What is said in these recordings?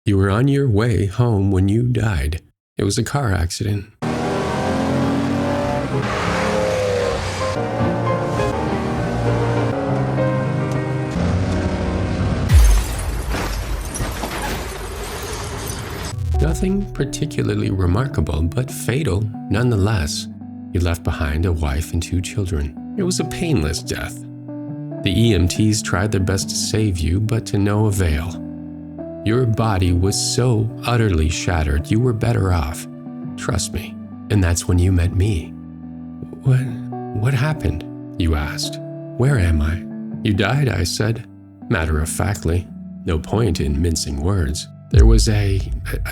You were on your way home when you died. It was a car accident. Nothing particularly remarkable, but fatal nonetheless. You left behind a wife and 2 children. It was a painless death. The EMTs tried their best to save you, but to no avail. Your body was so utterly shattered, you were better off. Trust me. And that's when you met me. What happened? You asked. Where am I? You died, I said, matter-of-factly. No point in mincing words. There was a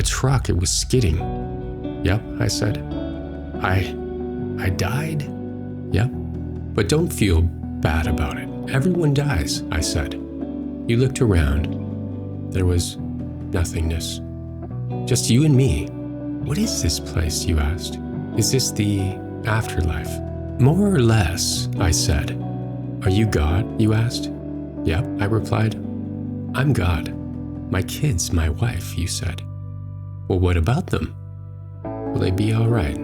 truck, it was skidding. Yep, I said. I died? Yep. But don't feel bad about it. Everyone dies, I said. You looked around. There was nothingness. Just you and me. What is this place, you asked? Is this the afterlife? More or less, I said. Are you God, you asked? Yep, I replied. I'm God. My kids, my wife, you said. Well, what about them? Will they be all right?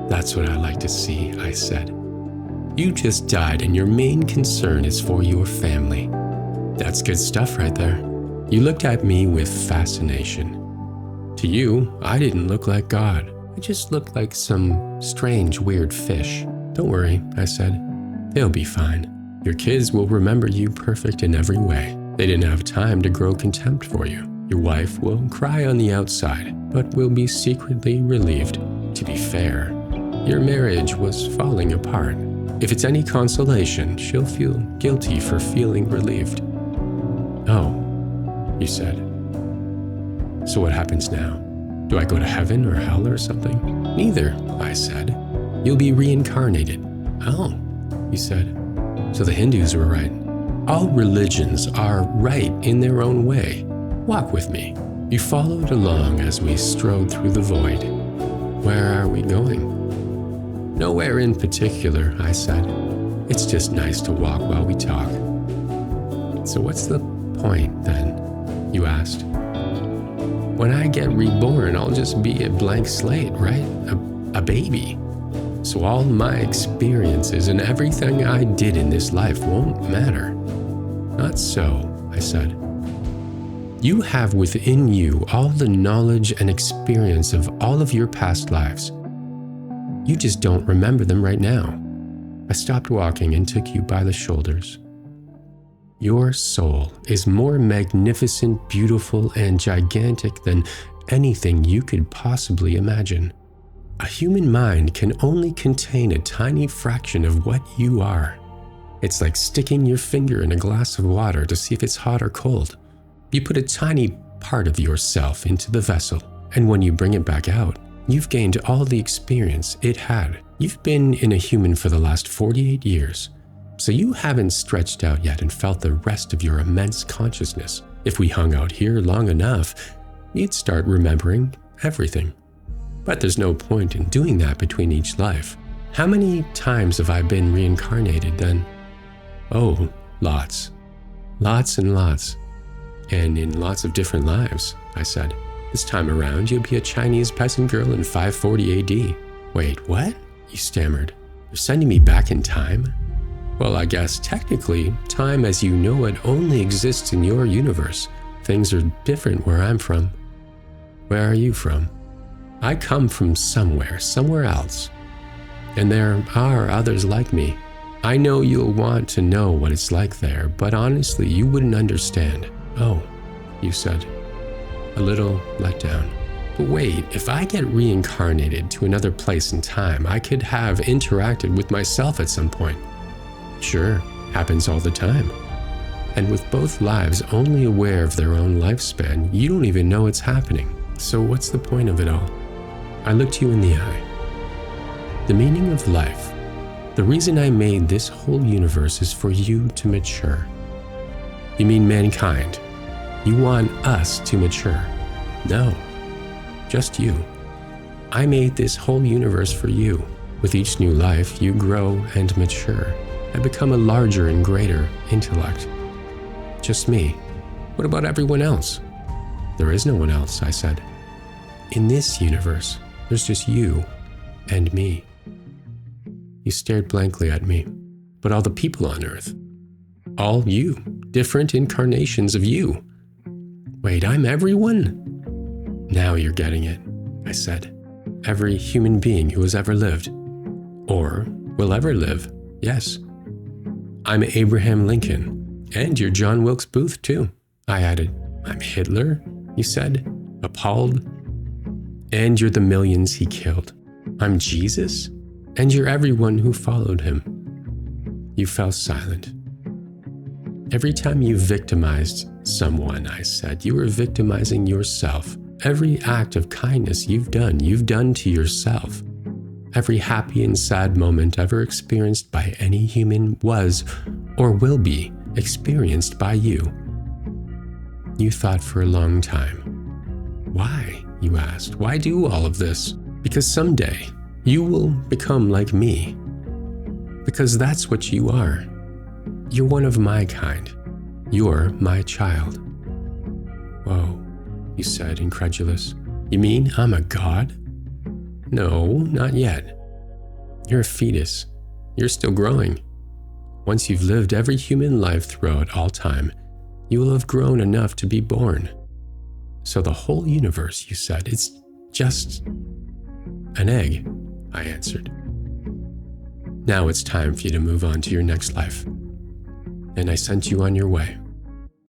That's what I like to see, I said. You just died and your main concern is for your family. That's good stuff right there. You looked at me with fascination. To you, I didn't look like God. I just looked like some strange, weird fish. Don't worry, I said. They'll be fine. Your kids will remember you perfect in every way. They didn't have time to grow contempt for you. Your wife will cry on the outside, but will be secretly relieved. To be fair, your marriage was falling apart. If it's any consolation, she'll feel guilty for feeling relieved. Oh, you said. So what happens now? Do I go to heaven or hell or something? Neither, I said. You'll be reincarnated. Oh, you said. So the Hindus were right. All religions are right in their own way. Walk with me. You followed along as we strode through the void. Where are we going? Nowhere in particular, I said. It's just nice to walk while we talk. So what's the point then? You asked. When I get reborn, I'll just be a blank slate, right? A baby. So all my experiences and everything I did in this life won't matter. Not so, I said. You have within you all the knowledge and experience of all of your past lives. You just don't remember them right now. I stopped walking and took you by the shoulders. Your soul is more magnificent, beautiful, and gigantic than anything you could possibly imagine. A human mind can only contain a tiny fraction of what you are. It's like sticking your finger in a glass of water to see if it's hot or cold. You put a tiny part of yourself into the vessel, and when you bring it back out, you've gained all the experience it had. You've been in a human for the last 48 years, so you haven't stretched out yet and felt the rest of your immense consciousness. If we hung out here long enough, you'd start remembering everything. But there's no point in doing that between each life. How many times have I been reincarnated then? Oh, lots. Lots and lots. And in lots of different lives, I said. This time around, you'll be a Chinese peasant girl in 540 AD. Wait, what? You stammered. You're sending me back in time? Well, I guess technically, time as you know it only exists in your universe. Things are different where I'm from. Where are you from? I come from somewhere else. And there are others like me. I know you'll want to know what it's like there, but honestly, you wouldn't understand. Oh, you said, a little let down. But wait, if I get reincarnated to another place in time, I could have interacted with myself at some point. Sure, happens all the time. And with both lives only aware of their own lifespan, you don't even know it's happening. So what's the point of it all? I looked you in the eye. The meaning of life, the reason I made this whole universe is for you to mature. You mean mankind? You want us to mature? No, just you. I made this whole universe for you. With each new life, you grow and mature. I become a larger and greater intellect. Just me. What about everyone else? There is no one else, I said. In this universe, there's just you and me. You stared blankly at me. But all the people on Earth, all you, different incarnations of you. Wait, I'm everyone? Now you're getting it, I said. Every human being who has ever lived, or will ever live, yes. I'm Abraham Lincoln, and you're John Wilkes Booth too, I added. I'm Hitler, you said, appalled. And you're the millions he killed. I'm Jesus, and you're everyone who followed him. You fell silent. Every time you victimized someone, I said, you were victimizing yourself. Every act of kindness you've done to yourself. Every happy and sad moment ever experienced by any human was, or will be, experienced by you. You thought for a long time. Why, you asked, why do all of this? Because someday you will become like me. Because that's what you are. You're one of my kind. You're my child. Whoa, you said, incredulous. You mean I'm a god? No, not yet. You're a fetus. You're still growing. Once you've lived every human life throughout all time, you will have grown enough to be born. So the whole universe, you said, it's just an egg, I answered. Now it's time for you to move on to your next life. And I sent you on your way.